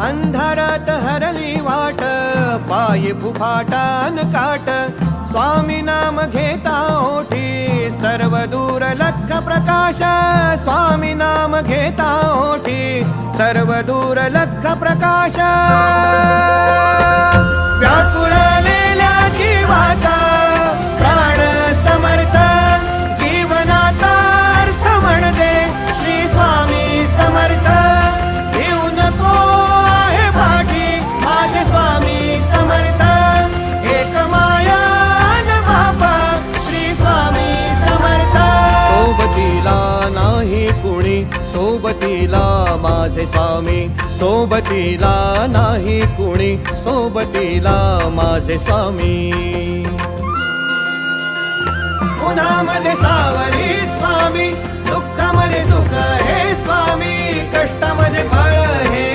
अंधारात हरली वाट, पायी फुफाटान काट, स्वामी नाम घेता ओठी, सर्व दूर लख प्रकाश, स्वामी नाम घेता ओठी, सर्व दूर लख प्रकाश. व्याकुळलेल्या जीवाचा प्राण समर्थ, जीवनाचा अर्थ म्हणजे श्री स्वामी समर्थ. घेऊ नको आहे पाठी माझे स्वामी समर्थ, एक माया न बापा श्री स्वामी समर्थ. सोबतीला नाही कुणी, सोबतीला माझे स्वामी, सोबतीला नाही कुणी, सोबतीला माझे स्वामी. उन्हामध्ये सावली स्वामी, दुःखामध्ये सुख हे स्वामी, कष्टामध्ये बळ हे